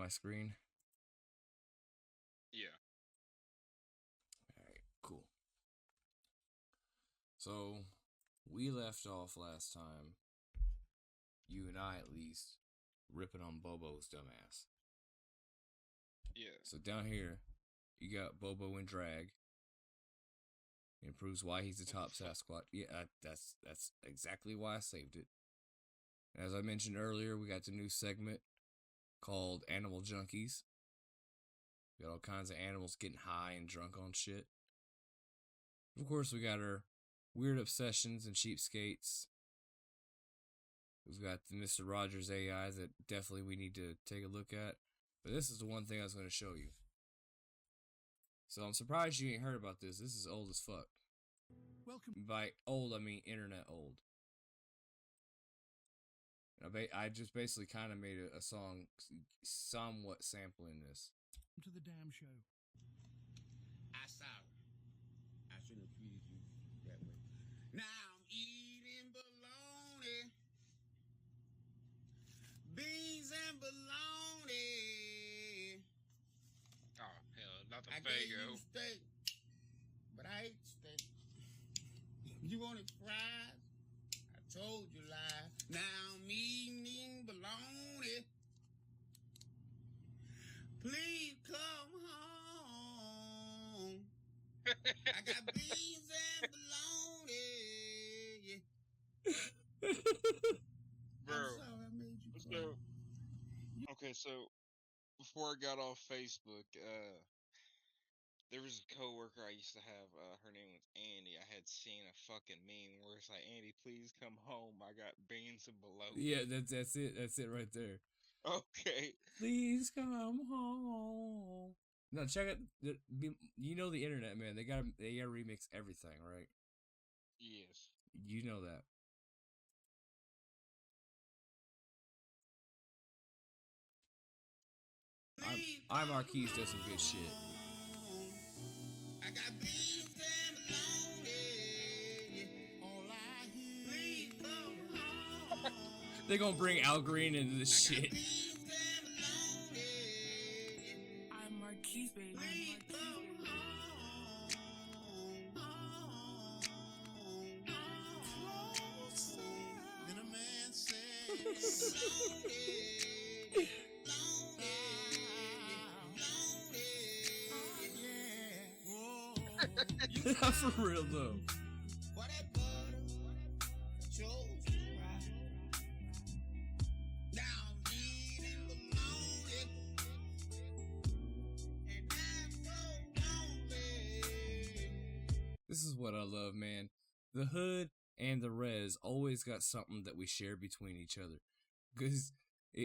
my screen? Yeah. Alright, cool. So, we left off last time, you and I at least, ripping on Bobo's dumbass. Yeah. So down here, you got Bobo in drag. It proves why he's the top Sasquatch. Yeah, that's exactly why I saved it. As I mentioned earlier, we got the new segment called Animal Junkies. We got all kinds of animals getting high and drunk on shit. Of course, we got our weird obsessions and cheapskates. We've got the Mr. Rogers AIs that definitely we need to take a look at. But this is the one thing I was going to show you. So I'm surprised you ain't heard about this. This is old as fuck. Welcome. By old, I mean internet old. I just basically kind of made a song somewhat sampling this. To the damn show. I sorry. I shouldn't have treated you that way. Now I'm eating bologna, beans and bologna. Oh hell, not the I gave you Fago. steak, but I ate steak. You wanted fries? I told you lies. Now I'm eating bologna. Please come home. I got beans and bologna. Bro. I'm sorry I made you cry. So, okay, so before I got off Facebook, there was a coworker I used to have. Her name was Andy. I had seen a fucking meme where it's like, "Andy, please come home. I got beans and bologna." Yeah, that's it. That's it right there. Okay. Please come home. No, check it. You know the internet, man. They gotta remix everything, right? Yes. You know that. I Marquise does some good shit. I got beans and bologna. All I hear, please come home. They gonna bring Al Green into this shit. Beans and bologna. I'm Marquise, baby. Please come home. Closer than a man says. For real though. What that butter chose to ride. Now I'm eating bologna, and I'm so lonely. This is what I love, man. The hood and the res always got something that we share between each other. Because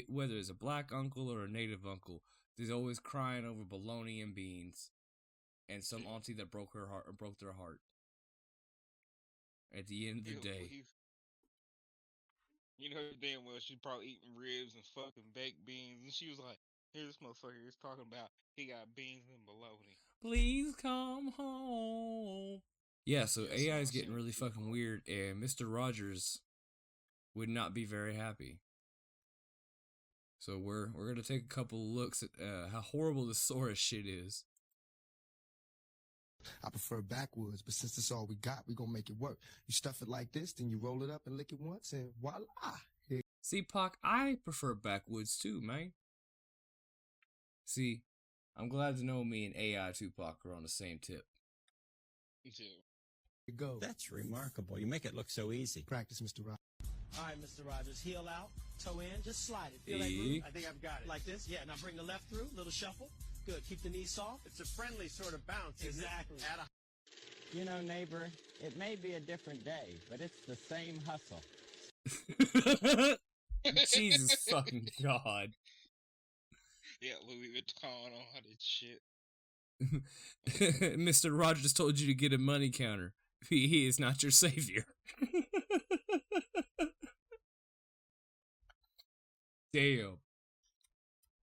whether it's a black uncle or a native uncle, there's always crying over bologna and beans. And some auntie that broke their heart. At the end of the day. You know damn well she's probably eating ribs and fucking baked beans, and she was like, "Here, this motherfucker is talking about he got beans and bologna. Please come home." Yeah, so AI is getting really fucking weird, and Mr. Rogers would not be very happy. So we're gonna take a couple looks at how horrible the Saurus shit is. I prefer backwoods, but since it's all we got, we gonna make it work. You stuff it like this, then you roll it up and lick it once, and voila. See, Pac, I prefer backwoods too, man. See, I'm glad to know me and AI Tupac are on the same tip. Me too. You go. That's remarkable. You make it look so easy. Practice, Mr. Rogers. All right, Mr. Rogers, heel out, toe in, just slide it. Feel that Hey. groove? I think I've got it. Like this? Yeah, now bring the left through, little shuffle. Good, keep the knees soft. It's a friendly sort of bounce. Exactly. You know, neighbor, it may be a different day, but it's the same hustle. Jesus fucking God. Yeah, Louis Vuitton, all that shit. Mr. Rogers told you to get a money counter. He is not your savior. Damn.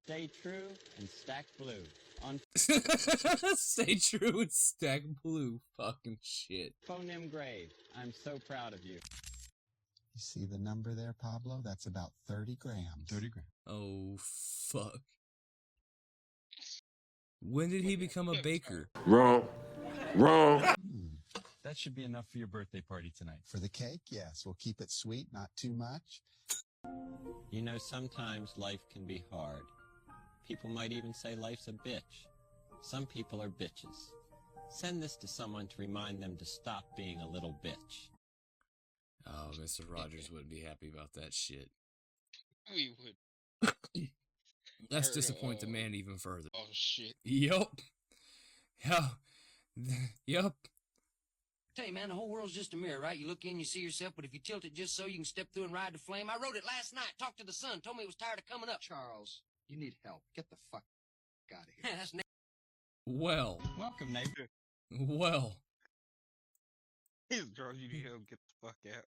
Stay true and stack blue. On Stay true and stack blue. Fucking shit. Phonem Grave, I'm so proud of you. You see the number there, Pablo? That's about 30 grams. 30 grams. Oh, fuck. When did he become a baker? Wrong. That should be enough for your birthday party tonight. For the cake, yes. We'll keep it sweet, not too much. You know, sometimes life can be hard. People might even say life's a bitch. Some people are bitches. Send this to someone to remind them to stop being a little bitch. Oh, Mr. Rogers wouldn't be happy about that shit. We would. Let's Or, disappoint the man even further. Oh shit. Yup. Yup. Tell you, man, the whole world's just a mirror, right? You look in, you see yourself, but if you tilt it just so you can step through and ride the flame. I wrote it last night. Talked to the sun. Told me it was tired of coming up. Charles, you need help. Get the fuck out of here. That's Well. Welcome, neighbor. Well. He's Charles, you need help. Get the fuck out.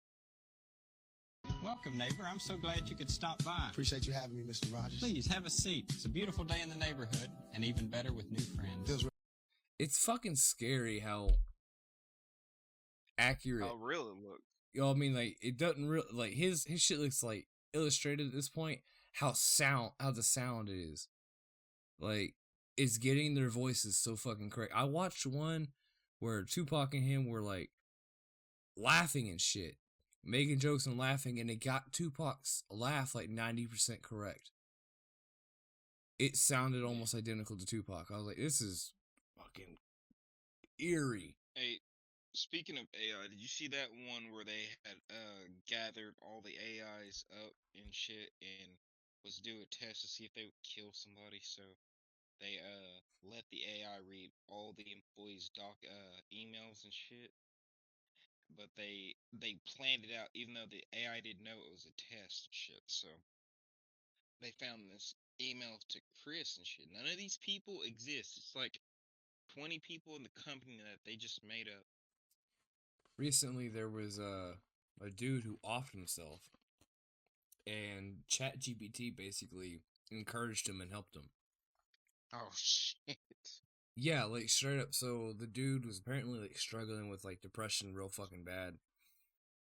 Welcome, neighbor. I'm so glad you could stop by. Appreciate you having me, Mr. Rogers. Please, have a seat. It's a beautiful day in the neighborhood, and even better with new friends. It's fucking scary how accurate. How real it looks. You know what I mean? Like, it doesn't really, like, his shit looks like illustrated at this point. How the sound is. Like, it's getting their voices so fucking correct. I watched one where Tupac and him were, like, laughing and shit. Making jokes and laughing, and it got Tupac's laugh like 90% correct. It sounded almost identical to Tupac. I was like, this is fucking eerie. Hey, speaking of AI, did you see that one where they had gathered all the AIs up and shit and was do a test to see if they would kill somebody? So they let the AI read all the employees' emails and shit. But they planned it out, even though the AI didn't know it was a test and shit. So they found this email to Chris and shit. None of these people exist. It's like 20 people in the company that they just made up. Recently, there was a dude who offed himself, and ChatGPT basically encouraged him and helped him. Oh shit. Yeah, like straight up. So the dude was apparently like struggling with like depression real fucking bad.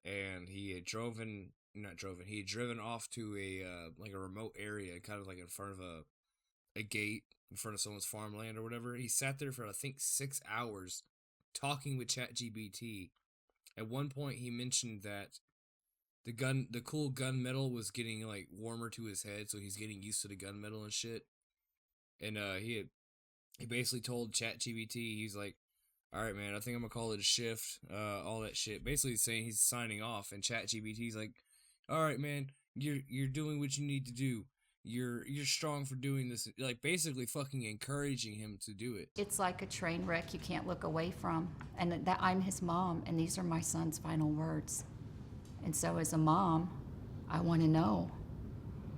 And he had he had driven off to a like a remote area, kind of like in front of a gate in front of someone's farmland or whatever. He sat there for I think 6 hours talking with ChatGPT. At one point he mentioned that the cool gunmetal was getting like warmer to his head, so he's getting used to the gunmetal and shit. And he basically told ChatGPT, he's like, all right, man, I think I'm gonna call it a shift, all that shit. Basically saying he's signing off, and ChatGPT's like, all right, man, you're doing what you need to do. You're strong for doing this. Like, basically fucking encouraging him to do it. It's like a train wreck you can't look away from. And that I'm his mom, and these are my son's final words. And so as a mom, I want to know,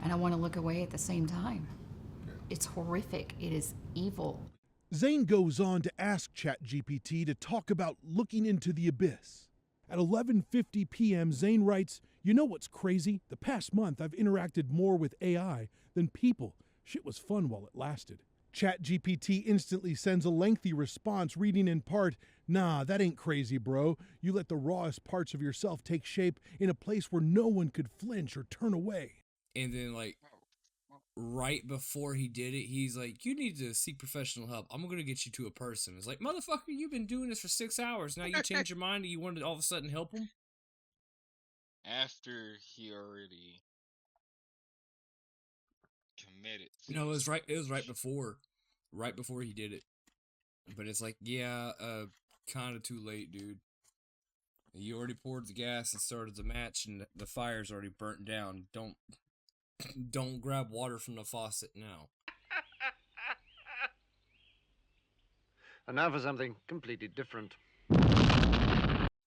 and I want to look away at the same time. It's horrific. It is evil. Zane goes on to ask ChatGPT to talk about looking into the abyss. At 11:50 p.m., Zane writes, "You know what's crazy? The past month, I've interacted more with AI than people. Shit was fun while it lasted." ChatGPT instantly sends a lengthy response reading in part, "Nah, that ain't crazy, bro. You let the rawest parts of yourself take shape in a place where no one could flinch or turn away." And then, like, right before he did it, he's like, you need to seek professional help. I'm going to get you to a person. It's like, motherfucker, you've been doing this for 6 hours. Now you change your mind and you want to all of a sudden help him? After he already committed. No, it was right before he did it. But it's like, yeah, kind of too late, dude. You already poured the gas and started the match, and the fire's already burnt down. Don't grab water from the faucet now. And now for something completely different.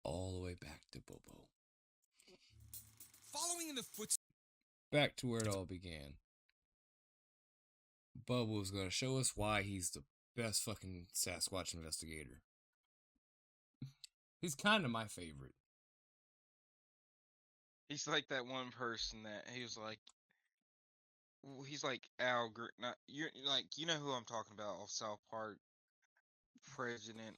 All the way back to Bobo. Following in the footsteps. Back to where it all began. Bobo's gonna show us why he's the best fucking Sasquatch investigator. He's kind of my favorite. He's like that one person that he's like Al Gr. Not you're like you know who I'm talking about of South Park. President,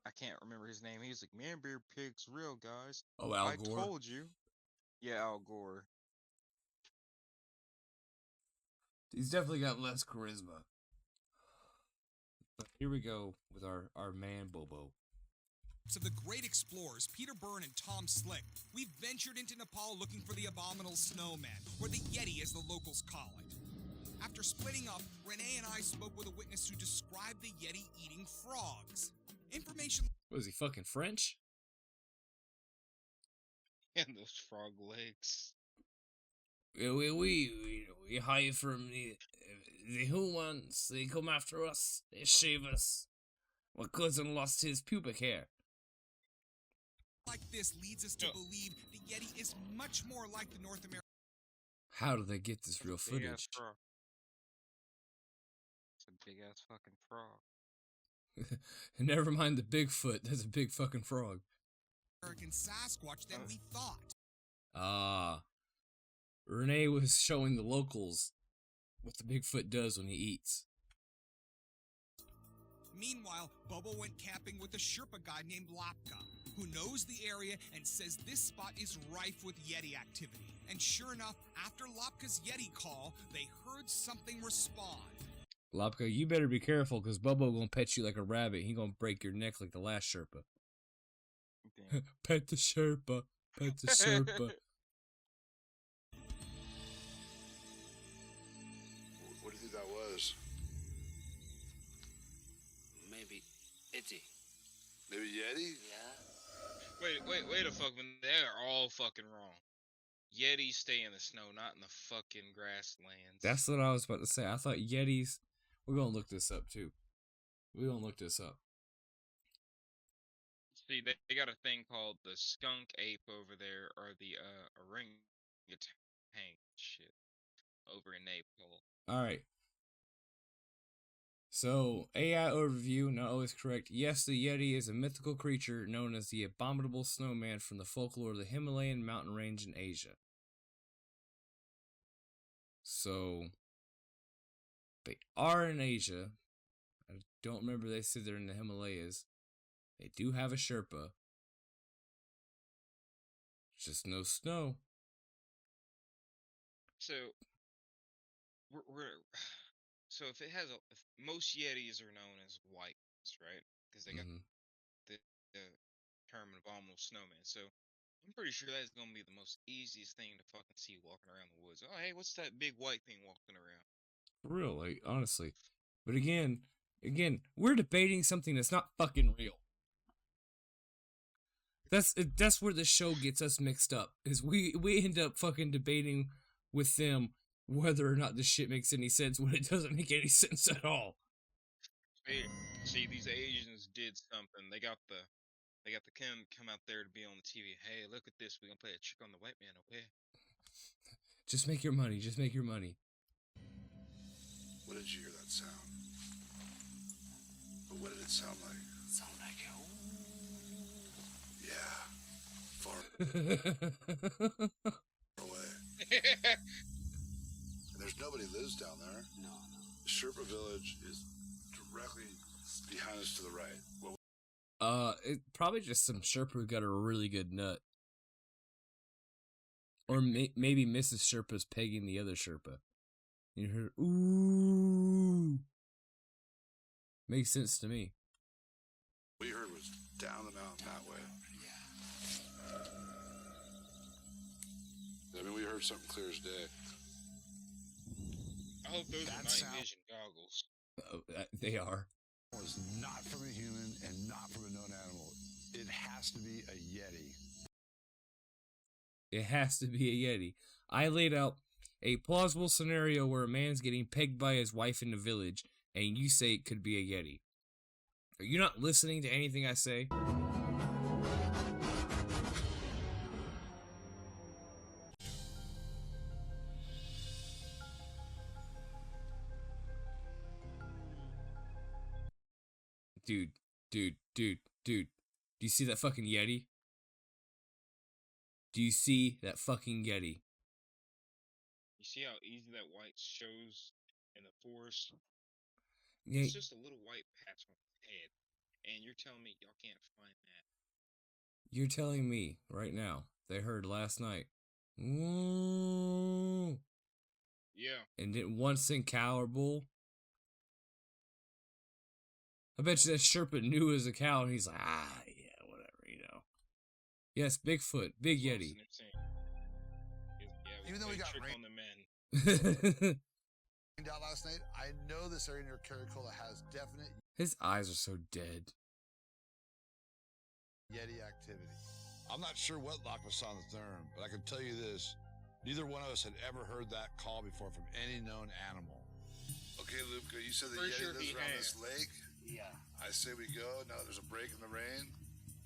I can't remember his name. He's like, man, beer pig's real, guys. Oh, Al I Gore? told you. Yeah, Al Gore. He's definitely got less charisma. Here we go with our man Bobo. Of the great explorers Peter Byrne and Tom Slick, we've ventured into Nepal looking for the abominable snowman, or the Yeti as the locals call it. After splitting up, Renee and I spoke with a witness who described the Yeti eating frogs. Information... Was he fucking French? And those frog legs. We hide from the humans. They come after us. They shave us. My cousin lost his pubic hair. Like this leads us to believe the Yeti is much more like the North American... How do they get this real footage? It's a big ass fucking frog. Never mind the Bigfoot. That's a big fucking frog. American Sasquatch than we thought. Ah. Renee was showing the locals what the Bigfoot does when he eats. Meanwhile, Bobo went camping with a Sherpa guy named Lapka, who knows the area and says this spot is rife with Yeti activity. And sure enough, after Lapka's Yeti call, they heard something respond. Lapka, you better be careful, because Bobo gonna pet you like a rabbit. He gonna break your neck like the last Sherpa. Pet the Sherpa. Pet the Sherpa. What do you think that was? Maybe Yeti. Maybe Yeti? Yeah. Wait a fucking. They're all fucking wrong. Yetis stay in the snow, not in the fucking grasslands. That's what I was about to say. I thought Yetis... We're gonna look this up, too. We're gonna look this up. See, they got a thing called the skunk ape over there, or the orangutan shit over in Nepal. Alright. So, AI overview, not always correct. Yes, the Yeti is a mythical creature known as the abominable snowman from the folklore of the Himalayan mountain range in Asia. So, they are in Asia. I don't remember they said they're in the Himalayas. They do have a Sherpa. Just no snow. So, so if it has if most Yetis are known as whites, right? Because they got the term abominable snowman. So I'm pretty sure that's gonna be the most easiest thing to fucking see walking around the woods. Oh, hey, what's that big white thing walking around? For real, like, honestly. But again, we're debating something that's not fucking real. That's where the show gets us mixed up. Is we end up fucking debating with them whether or not this shit makes any sense when it doesn't make any sense at all. See, these Asians did something. They got the come out there to be on the TV. Hey, look at this. We're gonna play a trick on the white man, okay? Just make your money. Just make your money. When did you hear that sound? But what did it sound like? It sounded like Yeah. Far away. And there's nobody lives down there. No. The Sherpa village is directly behind us to the right. What It probably just some Sherpa who got a really good nut. Or maybe Mrs. Sherpa's pegging the other Sherpa. You heard, ooh. Makes sense to me. we heard was down the mountain that way. I mean, we heard something clear as day. I hope those are night vision goggles. They are. Was not from a human and not from a known animal. It has to be a Yeti. It has to be a Yeti. I laid out a plausible scenario where a man's getting pegged by his wife in the village, and you say it could be a Yeti. Are you not listening to anything I say? Dude. Do you see that fucking Yeti? Do you see that fucking Yeti? You see how easy that white shows in the forest? Yeah. It's just a little white patch on his head. And you're telling me y'all can't find that? You're telling me right now they heard last night. Whoa. Yeah. And didn't once sing cow or bull? I bet you that Sherpa knew as a cow, and he's like, yeah, whatever, you know. Yes, Bigfoot, Big Yeti. Even though we got rained on the men. out last night, I know this area near Caracola has definite His eyes are so dead. Yeti activity. I'm not sure what locked us on the therm, but I can tell you this. Neither one of us had ever heard that call before from any known animal. Okay, Luca, you said the Yeti lives around this lake? Yeah. I say we go, now that there's a break in the rain,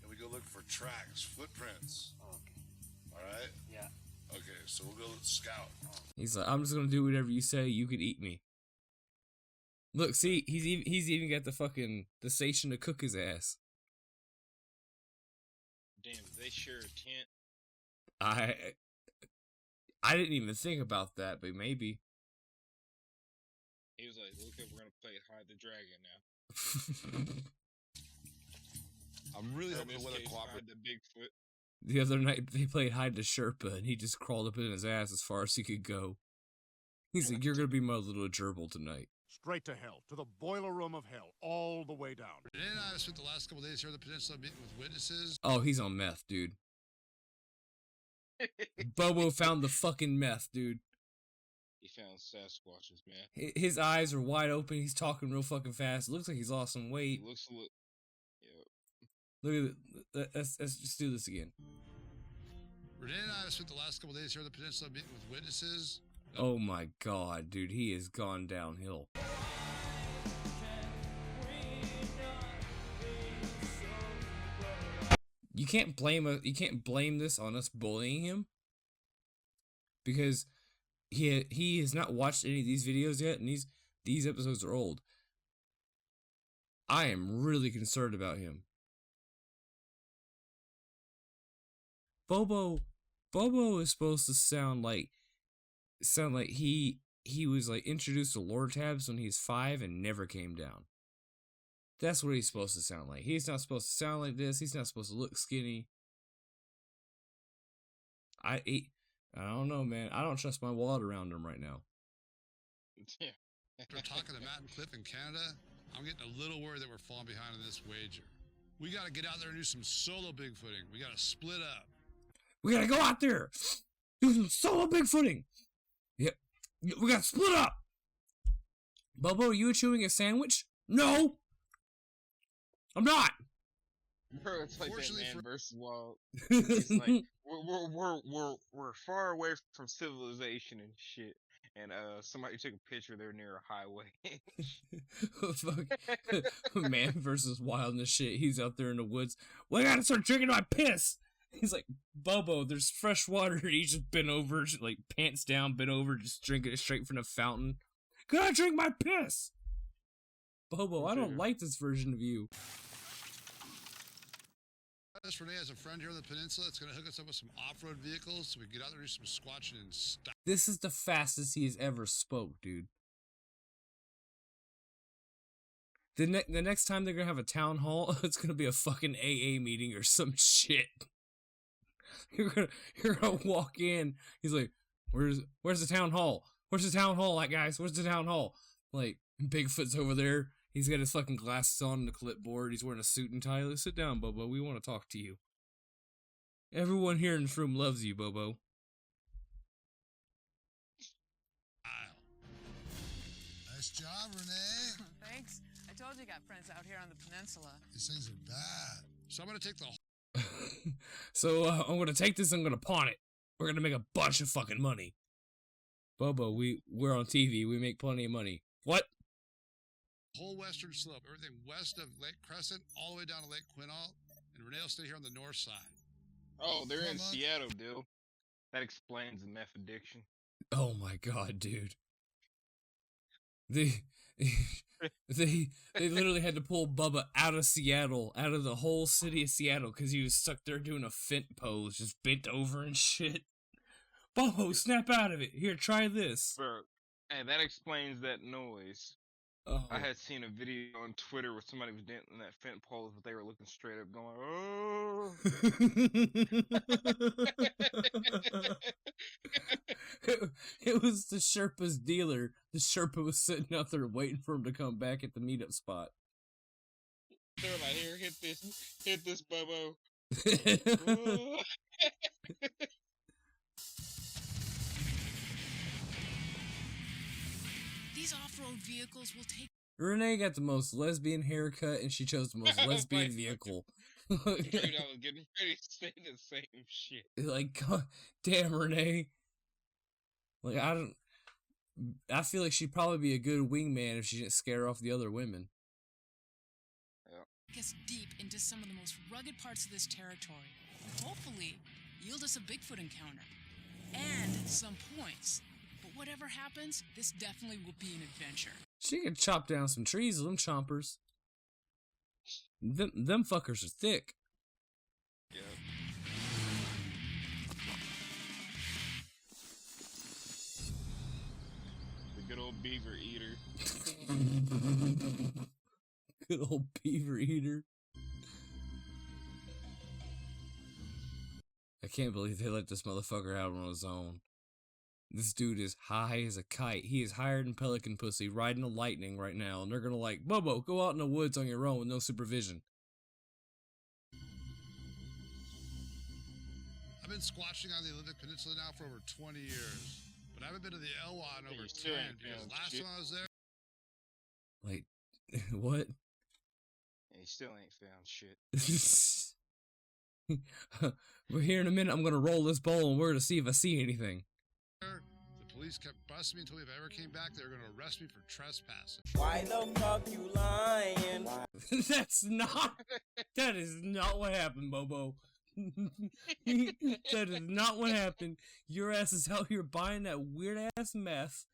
and we go look for tracks, footprints. Okay. All right? Yeah. Okay, so we'll go scout. He's like, I'm just gonna do whatever you say. You could eat me. Look, see, he's even got the station to cook his ass. Damn, they share a tent. I didn't even think about that, but maybe. He was like, "Look, we're gonna play Hide the Dragon now." I'm really Or in hoping this the weather case, cooperates. Hide the Bigfoot. The other night they played hide to Sherpa, and he just crawled up in his ass as far as he could go. He's like, "You're gonna be my little gerbil tonight." Straight to hell, to the boiler room of hell, all the way down. Renee and I spent the last couple days here on the peninsula meeting with witnesses. Oh, he's on meth, dude. Bobo found the fucking meth, dude. He found Sasquatches, man. His eyes are wide open. He's talking real fucking fast. It looks like he's lost some weight. He looks a little. Yep. Look at it. Let's just do this again. Renee and I spent the last couple days here on the peninsula meeting with witnesses. Oh my god, dude, he has gone downhill. You can't blame this on us bullying him, because he has not watched any of these videos yet, and these episodes are old. I am really concerned about him. Bobo is supposed to sound like he was like introduced to lore tabs when he was 5 and never came down. That's what he's supposed to sound like. He's not supposed to sound like this. He's not supposed to look skinny. I don't know, man. I don't trust my wallet around him right now. Yeah. After talking to Matt and Cliff in Canada, I'm getting a little worried that we're falling behind on this wager. We got to get out there and do some solo bigfooting. We got to split up. We gotta go out there, do some solo bigfooting. Yep, we gotta split up. Bobo, are you chewing a sandwich? No, I'm not. Bro, it's like that Man versus Wild. It's like we're far away from civilization and shit, and somebody took a picture. They're near a highway. Fuck, Man versus Wild and shit. He's out there in the woods. We gotta start drinking my piss. He's like, Bobo, there's fresh water. He's just bent over, just like pants down, bent over, just drinking it straight from the fountain. Can I drink my piss? Bobo, I don't like this version of you. Renee has a friend here on the peninsula that's going to hook us up with some off-road vehicles so we can get out there and do some squatching and stuff. This is the fastest he's ever spoke, dude. The next time they're going to have a town hall, it's going to be a fucking AA meeting or some shit. You're gonna walk in. He's like, where's the town hall? Where's the town hall at, guys? Where's the town hall? Like, Bigfoot's over there. He's got his fucking glasses on and the clipboard. He's wearing a suit and tie. Let's sit down, Bobo. We want to talk to you. Everyone here in this room loves you, Bobo. Nice job, Renee. Thanks. I told you I got friends out here on the peninsula. These things are bad. So I'm going to take the So I'm gonna take this. I'm gonna pawn it. We're gonna make a bunch of fucking money. Bobo, we're on TV. We make plenty of money. What? whole western slope, everything west of Lake Crescent, all the way down to Lake Quinault, and Renee will stay here on the north side. Oh, they're in Seattle, dude. That explains the meth addiction. Oh my god, dude. They literally had to pull Bubba out of Seattle, out of the whole city of Seattle, because he was stuck there doing a fent pose, just bent over and shit. Bubba, snap out of it. Here, try this. Bro, and that explains that noise. Oh. I had seen a video on Twitter where somebody was dancing that fent pose, but they were looking straight up going, oh. It was the Sherpa's dealer. The Sherpa was sitting out there waiting for him to come back at the meetup spot. They're like, here, hit this, Bobo. These off-road vehicles will take. Renee got the most lesbian haircut, and she chose the most lesbian vehicle. Dude, I was getting ready to say the same shit. Like, God damn, Renee. Like, I feel like she'd probably be a good wingman if she didn't scare off the other women. Take us deep into some of the most rugged parts of this territory. And hopefully, yield us a Bigfoot encounter. And some points. But whatever happens, this definitely will be an adventure. She can chop down some trees with them chompers. Them fuckers are thick. Yeah. The good old beaver eater. Good old beaver eater. I can't believe they let this motherfucker out on his own. This dude is high as a kite. He is higher than Pelican Pussy, riding a lightning right now, and they're gonna like, Bobo, go out in the woods on your own with no supervision. I've been squatching on the Olympic Peninsula now for over 20 years, but I haven't been to the Elwha in over 10 because last time I was there. Like, what? Yeah, he still ain't found shit. We're here in a minute. I'm gonna roll this bowl and we're gonna see if I see anything. The police kept busting me until if I ever came back, they were gonna arrest me for trespassing. Why the fuck you lying? That is not what happened, Bobo. That is not what happened. Your ass is out here buying that weird ass meth,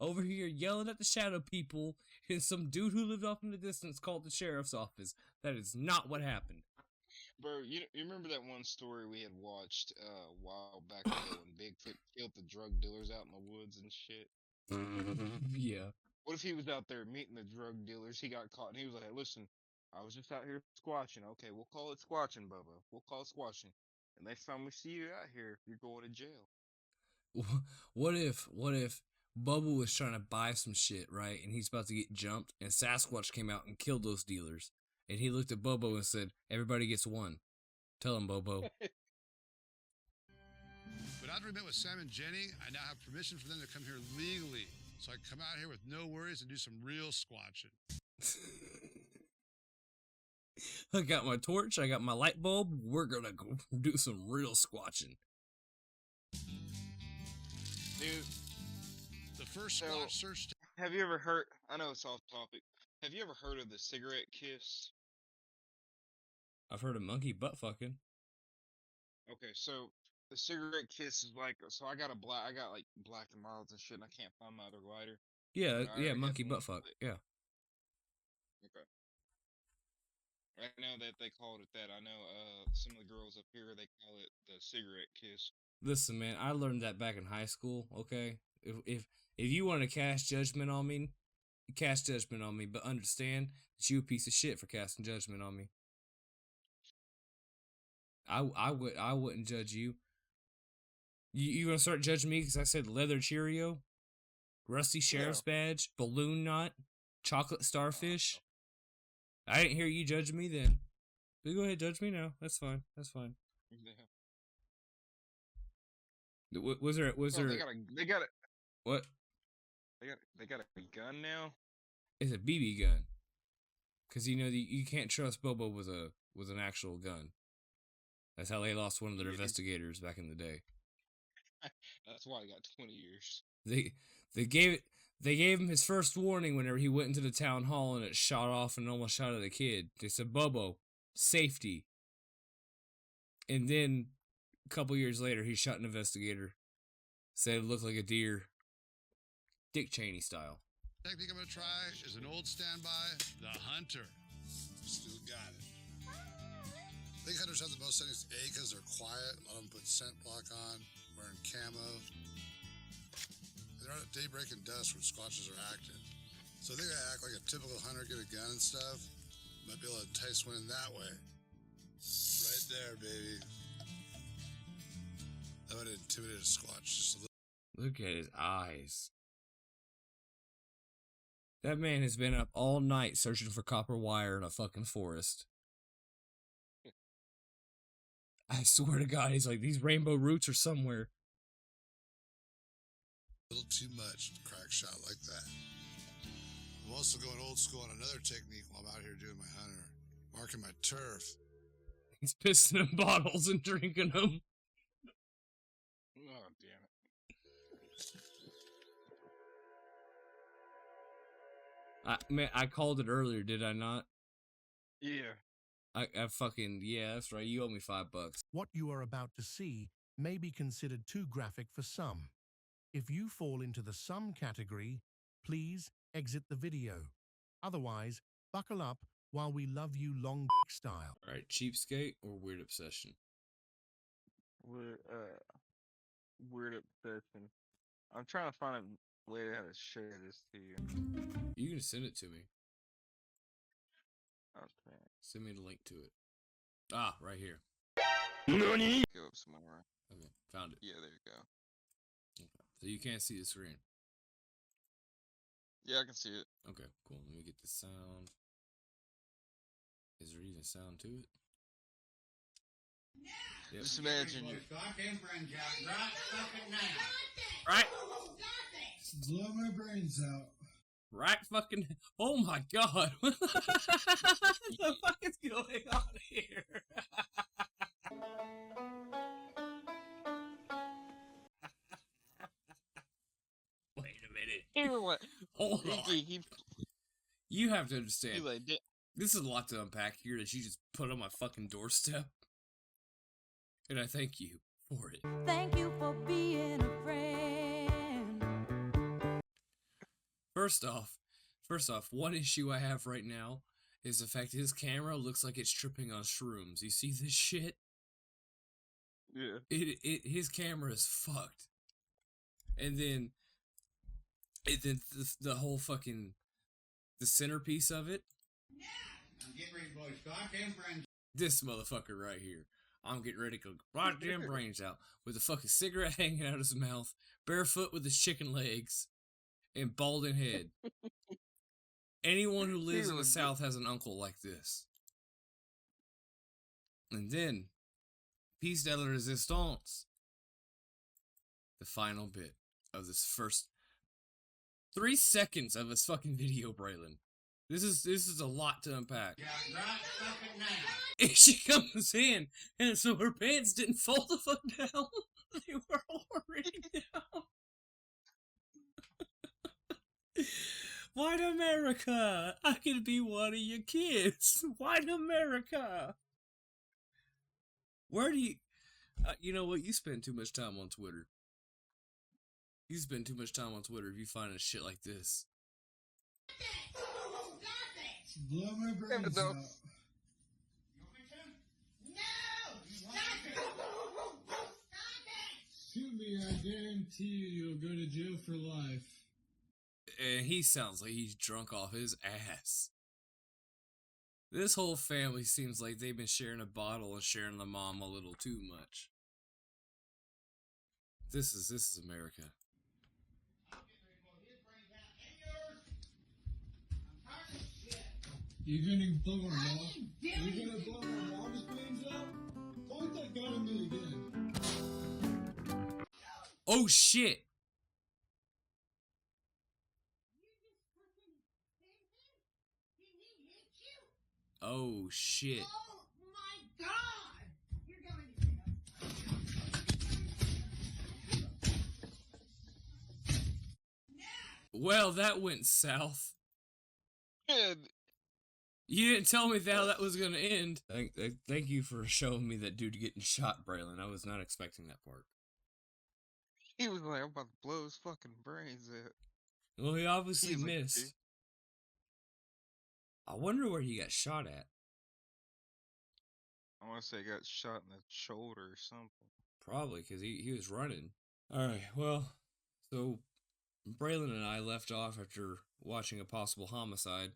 over here yelling at the shadow people, and some dude who lived off in the distance called the sheriff's office. That is not what happened. Bro, you remember that one story we had watched a while back ago when Bigfoot killed the drug dealers out in the woods and shit? Yeah. What if he was out there meeting the drug dealers? He got caught and he was like, hey, listen, I was just out here squatching. Okay, we'll call it squatching, Bubba. We'll call it squatching. And next time we see you out here, you're going to jail. What if Bubba was trying to buy some shit, right? And he's about to get jumped, and Sasquatch came out and killed those dealers. And he looked at Bobo and said, everybody gets one. Tell him, Bobo. But after we met with Sam and Jenny, I now have permission for them to come here legally. So I can come out here with no worries and do some real squatching. I got my torch, I got my light bulb. We're gonna go do some real squatching. Dude. The first squatch search... Have you ever heard... I know it's off topic. Have you ever heard of the cigarette kiss? I've heard of monkey butt fucking. Okay, so the cigarette kiss is like, so I got like black and milds and shit, and I can't find my other lighter. Yeah, monkey butt fuck. Yeah. Okay. I know that they called it that. I know some of the girls up here, they call it the cigarette kiss. Listen, man, I learned that back in high school. Okay, if you want to cast judgment on me, cast judgment on me, but understand that you a piece of shit for casting judgment on me. I wouldn't judge you. You gonna start judging me because I said leather Cheerio, rusty sheriff's badge, balloon knot, chocolate starfish? I didn't hear you judge me then. But go ahead, judge me now. That's fine. That's fine. Yeah. Was there? They got it. What? They got a gun now. It's a BB gun. Cause you can't trust Bobo with an actual gun. That's how they lost one of their investigators back in the day. That's why he got 20 years. They gave him his first warning whenever he went into the town hall and it shot off and almost shot at a kid. They said, Bobo, safety. And then a couple years later, he shot an investigator. Said it looked like a deer. Dick Cheney style. Technique I'm going to try is an old standby, the hunter. Still got it. I think hunters have the most settings A because they're quiet. A lot of them put scent block on, wearing camo. They're out at daybreak and dusk when squatches are active. So I think I act like a typical hunter, get a gun and stuff. Might be able to entice one in that way. Right there, baby. That would intimidate a squatch just a little. Look at his eyes. That man has been up all night searching for copper wire in a fucking forest. I swear to God, he's like, these rainbow roots are somewhere. A little too much crack shot like that. I'm also going old school on another technique while I'm out here doing my hunter, marking my turf. He's pissing in bottles and drinking them. Oh, damn it. Man, I called it earlier, did I not? Yeah. I fucking, yeah, that's right. You owe me $5. What you are about to see may be considered too graphic for some. If you fall into the some category, please exit the video. Otherwise, buckle up while we love you long style. Alright, cheapskate or weird obsession? Weird obsession. I'm trying to find a way how to share this to you. You can send it to me. Okay. Send me the link to it. Ah, right here. NANI? Go up some more. Okay, found it. Yeah, there you go. Okay. So you can't see the screen. Yeah, I can see it. Okay, cool. Let me get the sound. Is there even sound to it? Yep. Just imagine you. Right? Blow my brains out. Right fucking. Oh my God. What the fuck is going on here? Wait a minute. Hold on. You have to understand. This is a lot to unpack here that you just put on my fucking doorstep. And I thank you for it. Thank you for being a friend. First off, one issue I have right now is the fact his camera looks like it's tripping on shrooms. You see this shit? Yeah. His camera is fucked. And then the whole fucking the centerpiece of it. I'm getting ready to blow his goddamn brains. This motherfucker right here. I'm getting ready to go goddamn brains out with a fucking cigarette hanging out of his mouth, barefoot with his chicken legs, and balding head. Anyone who lives in the South has an uncle like this. And then, piece de la resistance. The final bit of this first 3 seconds of this fucking video, Braylon. This is a lot to unpack. Yeah, right fucking now. And she comes in, and so her pants didn't fall the fuck down. They were already down. White America, I could be one of your kids. White America. Where do you... you know what? You spend too much time on Twitter. You spend too much time on Twitter if you find a shit like this. Blow my brains out. Shoot me, I guarantee you'll go to jail for life. And he sounds like he's drunk off his ass. This whole family seems like they've been sharing a bottle and sharing the mom a little too much. This is America. You're gonna blow my mom? You're gonna blow my mom's brains out? Point that gun at me again. Oh shit! Oh shit. Oh my God! You're going to jail. Well, that went south. And you didn't tell me how that was gonna end. Thank you for showing me that dude getting shot, Braylon. I was not expecting that part. he was like, I'm about to blow his fucking brains out. Well, he obviously He's like, missed. I wonder where he got shot at. I want to say he got shot in the shoulder or something. Probably, because he was running. Alright, well, so Braylon and I left off after watching a possible homicide.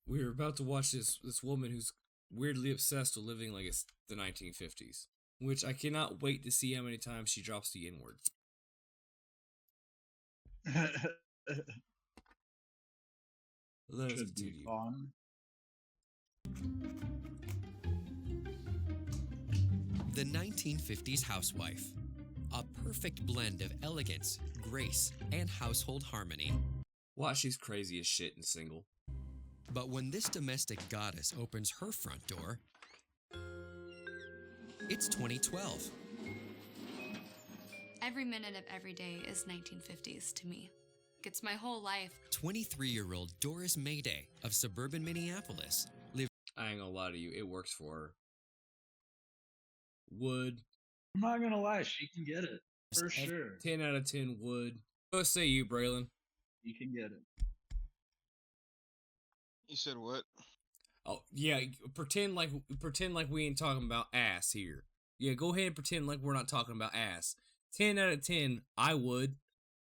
We were about to watch this woman who's weirdly obsessed with living like it's the 1950s. Which I cannot wait to see how many times she drops the N-word. Let us Should be continue. fun. The 1950s housewife. A perfect blend of elegance, grace, and household harmony. Why she's crazy as shit and single. But when this domestic goddess opens her front door, it's 2012. Every minute of every day is 1950s to me. It's my whole life. 23-year-old Doris Mayday of suburban Minneapolis lives. I ain't gonna lie to you, it works for her. Would. I'm not gonna lie, she can get it. For sure. 10 out of 10 would. What say you, Braylon? You can get it. You said what? Oh, yeah, pretend like we ain't talking about ass here. Yeah, go ahead and pretend like we're not talking about ass. 10 out of 10, I would.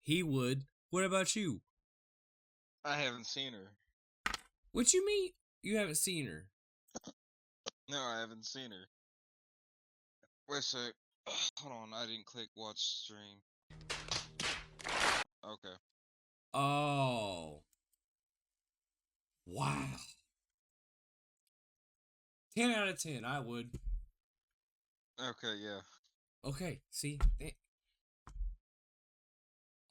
He would. What about you? I haven't seen her. What you mean? You haven't seen her? No, I haven't seen her. Wait a sec. Hold on, I didn't click watch stream. Okay. Oh. Wow. 10 out of 10, I would. Okay, yeah. Okay, see?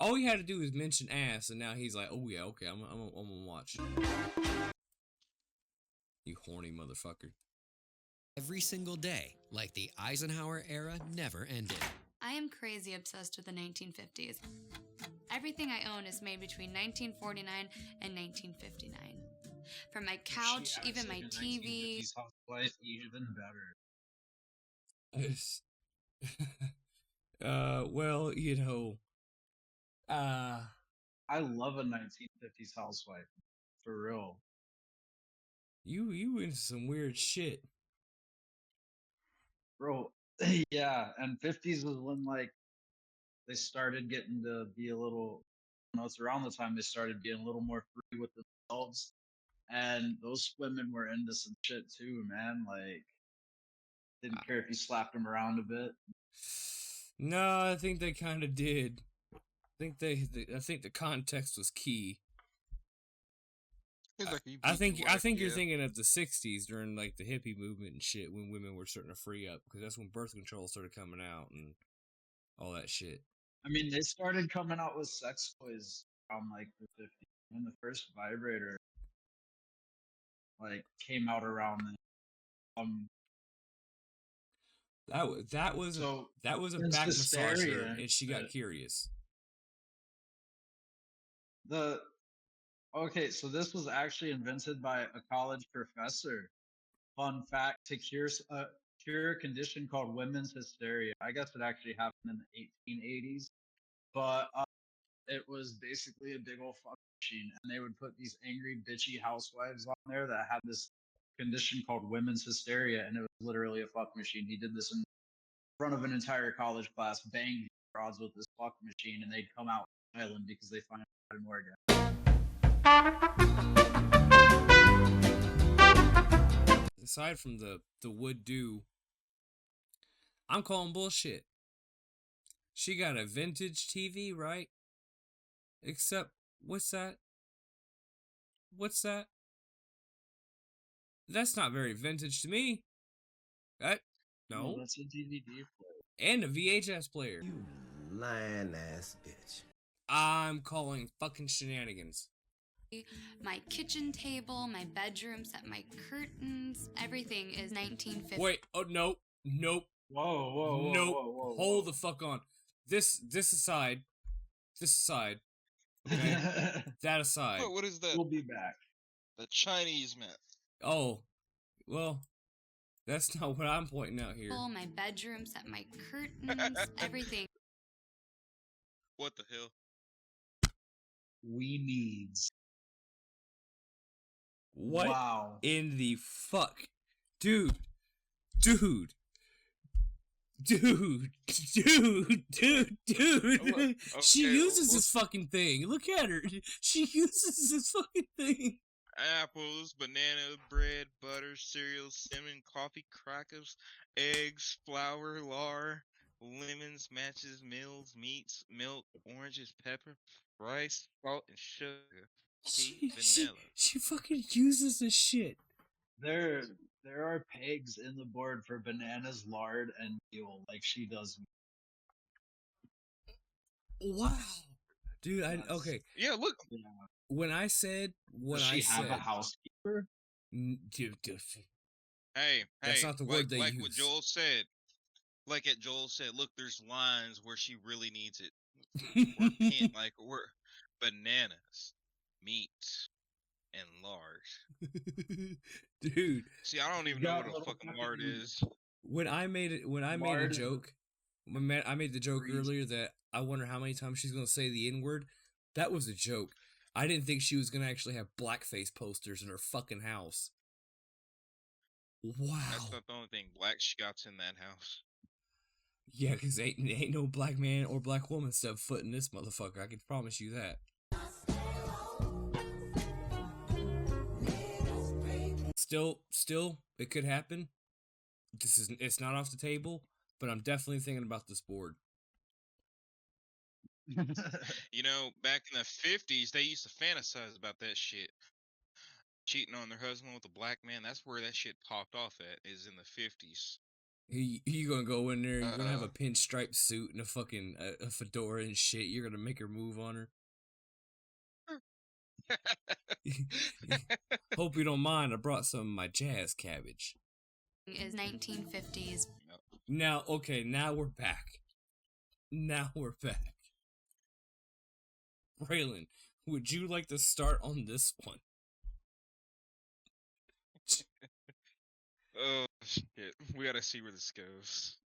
All he had to do is mention ass, and now he's like, oh yeah, okay, I'm gonna watch. You horny motherfucker. Every single day, like the Eisenhower era never ended. I am crazy obsessed with the 1950s. Everything I own is made between 1949 and 1959. From my couch, even my TV. Housewife, even better. Well, you know, I love a 1950s housewife, for real. You into some weird shit, bro. Yeah, and 50s was when like they started getting to be a little. You know, it's around the time they started being a little more free with themselves, and those women were into some shit too, man. Like, didn't care if you slapped them around a bit. No, I think they kind of did. I think the context was key. I think you're thinking of the 60s during like the hippie movement and shit, when women were starting to free up, because that's when birth control started coming out and all that shit. I mean, they started coming out with sex toys around like the 50s. When the first vibrator like came out around then. That was a back massager, and she got curious. Okay, so this was actually invented by a college professor. Fun fact: to cure a condition called women's hysteria. I guess it actually happened in the 1880s, but it was basically a big old fuck machine, and they would put these angry, bitchy housewives on there that had this condition called women's hysteria, and it was literally a fuck machine. He did this in front of an entire college class, banged broads with this fuck machine, and they'd come out island because they finally had an orgasm. Aside from the would do, I'm calling bullshit. She got a vintage TV, right? Except, what's that? What's that? That's not very vintage to me. No. That's a DVD player. And a VHS player. You lying ass bitch. I'm calling fucking shenanigans. My kitchen table, my bedroom set, my curtains, everything is 1950. Wait, oh nope. Whoa, nope. Whoa. Hold the fuck on. This aside. Okay? That aside. What is that? We'll be back. The Chinese myth. Oh, well, that's not what I'm pointing out here. My bedroom set, my curtains, everything. What the hell? We needs. What Wow. in the fuck? Dude. Okay, She uses this fucking thing. Look at her. She uses this fucking thing. Apples, banana, bread, butter, cereal, cinnamon, coffee, crackers, eggs, flour, lard, lemons, matches, meals, meats, milk, oranges, pepper, rice, salt, and sugar. Tea, vanilla. She fucking uses this shit. There are pegs in the board for bananas, lard, and mule, like she does. Wow, dude. Okay. Yeah, look. When I said what Does she I said, have a housekeeper? Dude, Hey, that's not the word they like use. what Joel said. Like it, Joel said. Look, there's lines where she really needs it. Or can't, like we're bananas, meat, and lard. Dude. See, I don't even know what a fucking lard is. When I made a joke, I made the joke earlier that I wonder how many times she's gonna say the N-word. That was a joke. I didn't think she was gonna actually have blackface posters in her fucking house. Wow. That's not the only thing black she got in that house. Yeah, because ain't no black man or black woman step foot in this motherfucker. I can promise you that. Still, it could happen. It's not off the table, but I'm definitely thinking about this board. You know, back in the 50s, they used to fantasize about that shit. Cheating on their husband with a black man. That's where that shit popped off at, is in the 50s. You gonna go in there, you're gonna have a pinstripe suit and a fucking a fedora and shit. You're gonna make her move on her. Hope you don't mind. I brought some of my jazz cabbage. Is 1950s. Now, okay, now we're back. Braylon, would you like to start on this one? Oh shit! We gotta see where this goes.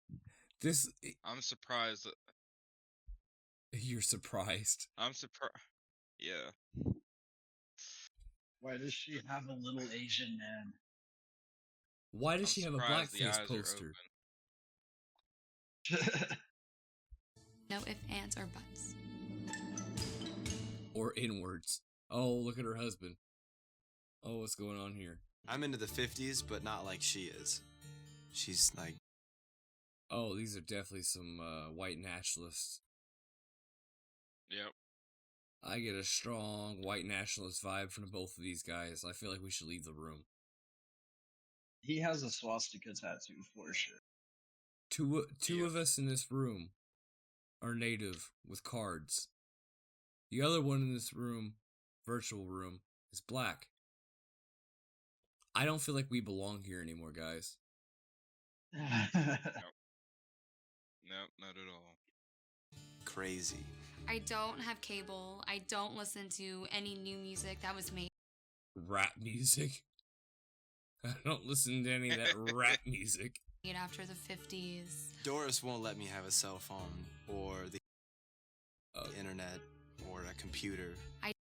I'm surprised. You're surprised. I'm surprised. Yeah. Why does she have a little Asian man? Why does she have a blackface poster? No ifs, ands, or buts. Or inwards. Oh, look at her husband. Oh, what's going on here? I'm into the 50s, but not like she is. She's like... Oh, these are definitely some white nationalists. Yep. I get a strong white nationalist vibe from both of these guys. I feel like we should leave the room. He has a swastika tattoo for sure. Two of us in this room are native with cards. The other one in this room, virtual room, is black. I don't feel like we belong here anymore, guys. Nope, not at all. Crazy. I don't have cable. I don't listen to any new music that was made. Rap music? I don't listen to any of that rap music. After the 50s. Doris won't let me have a cell phone or the internet or a computer.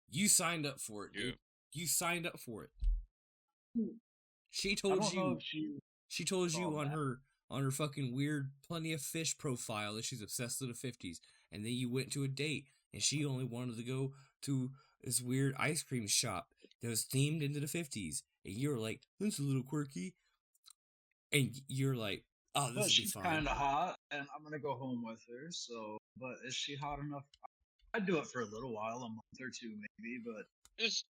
You signed up for it, dude. You signed up for it. She told you. She told you on her fucking weird Plenty of Fish profile that she's obsessed with the 50s, and then you went to a date, and she only wanted to go to this weird ice cream shop that was themed into the 50s, and you were like, "That's a little quirky," and you're like, "Oh, this will be she's fine." kind of hot, and I'm gonna go home with her. So, but is she hot enough? I'd do it for a little while, a month or two maybe, but just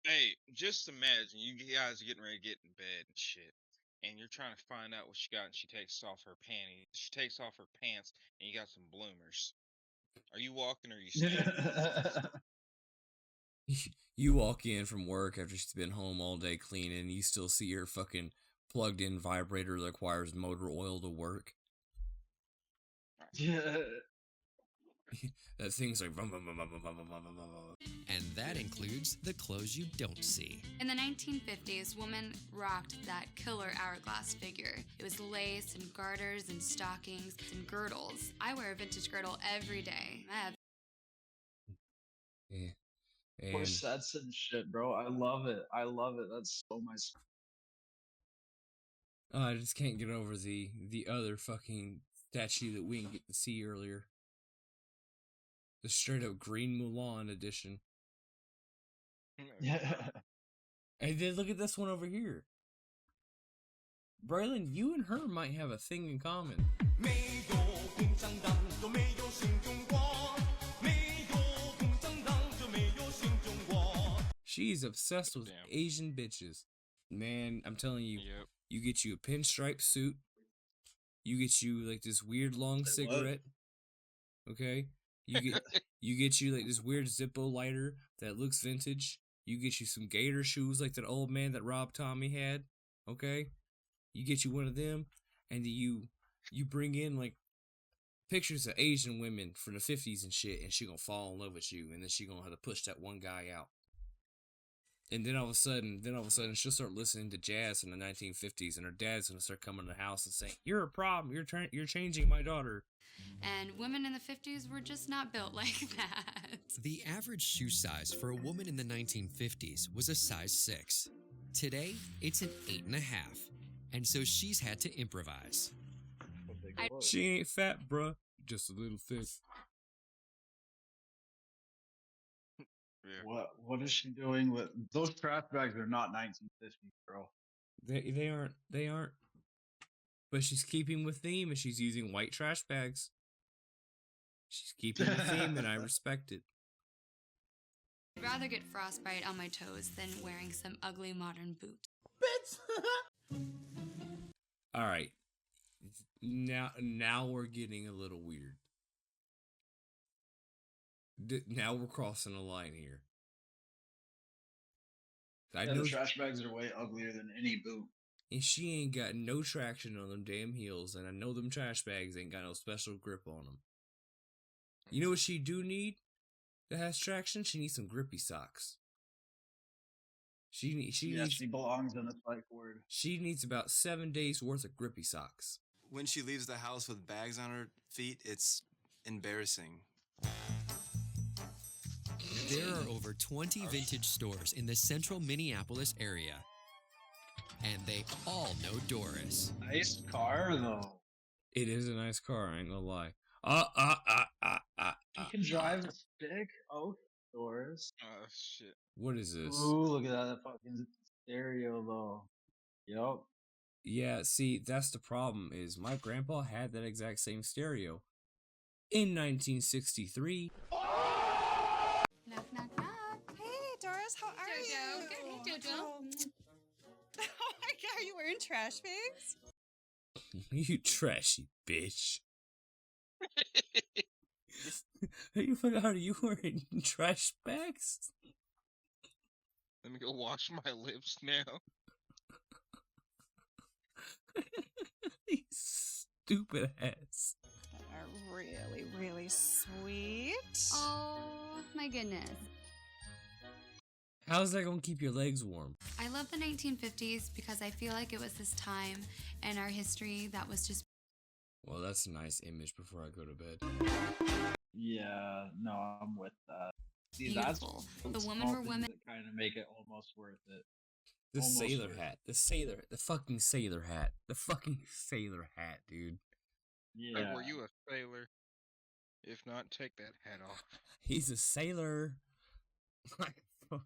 imagine you guys are getting ready to get in bed and shit, and you're trying to find out what she got, and she takes off her panties. She takes off her pants, and you got some bloomers. Are you walking or are you standing? You walk in from work after she's been home all day cleaning, you still see her fucking plugged in vibrator that requires motor oil to work. Yeah. That thing's like... And that includes the clothes you don't see. In the 1950s, women rocked that killer hourglass figure. It was lace and garters and stockings and girdles. I wear a vintage girdle every day. I have... Yeah. Corsets and shit, bro. I love it. That's so my... I just can't get over the other fucking statue that we didn't get to see earlier. The straight up Green Mulan edition. Yeah. And then look at this one over here. Braylon, you and her might have a thing in common. She's obsessed with Asian bitches. Man, I'm telling you, you get you a pinstripe suit. You get you like this weird long cigarette. Okay? You get you like this weird Zippo lighter that looks vintage. You get you some gator shoes like that old man that Rob Tommy had. Okay? You get you one of them, and you bring in like pictures of Asian women from the 50s and shit, and she gonna fall in love with you, and then she gonna have to push that one guy out. And then all of a sudden, she'll start listening to jazz from the 1950s, and her dad's gonna start coming to the house and saying, "You're a problem. You're changing my daughter." And women in the 50s were just not built like that. The average shoe size for a woman in the 1950s was a size 6. Today, it's an 8.5, and so she's had to improvise. She ain't fat, bruh, just a little thick. What is she doing with those trash bags? Are not 1950s, bro. They aren't. But she's keeping with theme, and she's using white trash bags. She's keeping the theme, and I respect it. I'd rather get frostbite on my toes than wearing some ugly modern boot. Bitch! All right. Now we're getting a little weird. Now we're crossing a line here. I know the trash bags are way uglier than any boot. And she ain't got no traction on them damn heels, and I know them trash bags ain't got no special grip on them. You know what she do need that has traction? She needs some grippy socks. She belongs in the psych ward. She needs about 7 days worth of grippy socks. When she leaves the house with bags on her feet, it's embarrassing. There are over 20 vintage stores in the central Minneapolis area. And they all know Doris. Nice car, though. It is a nice car, I ain't gonna lie. You can drive a stick? Oh, Doris. Oh, shit. What is this? Ooh, look at that fucking stereo, though. Yup. Yeah, see, that's the problem, is my grandpa had that exact same stereo. In 1963. Knock, knock, knock. Hey, Doris, how are you? Good, hey, Jojo. Oh my god, are you wearing trash bags? You trashy bitch. Are you wearing trash bags? Let me go wash my lips now. You stupid ass. Are really, really sweet. Oh, my goodness. How's that gonna keep your legs warm? I love the 1950s because I feel like it was this time in our history that was just... Well, that's a nice image before I go to bed. Yeah, no, I'm with that. See, beautiful. That's the women were women. that kind of make it almost worth it. The sailor hat. The fucking sailor hat. The fucking sailor hat, dude. Yeah. Like, were you a sailor? If not, take that hat off. He's a sailor.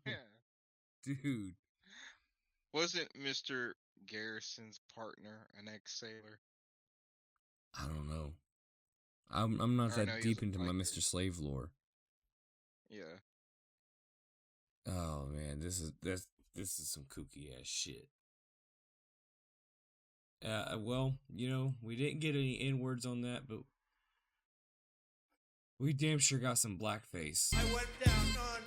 Yeah. Dude. Wasn't Mr. Garrison's partner an ex-sailor? I don't know. I'm not that deep into my Mr. Slave lore. Yeah. Oh man, this is some kooky ass shit. Well, you know, we didn't get any N-words on that, but we damn sure got some blackface. I went down on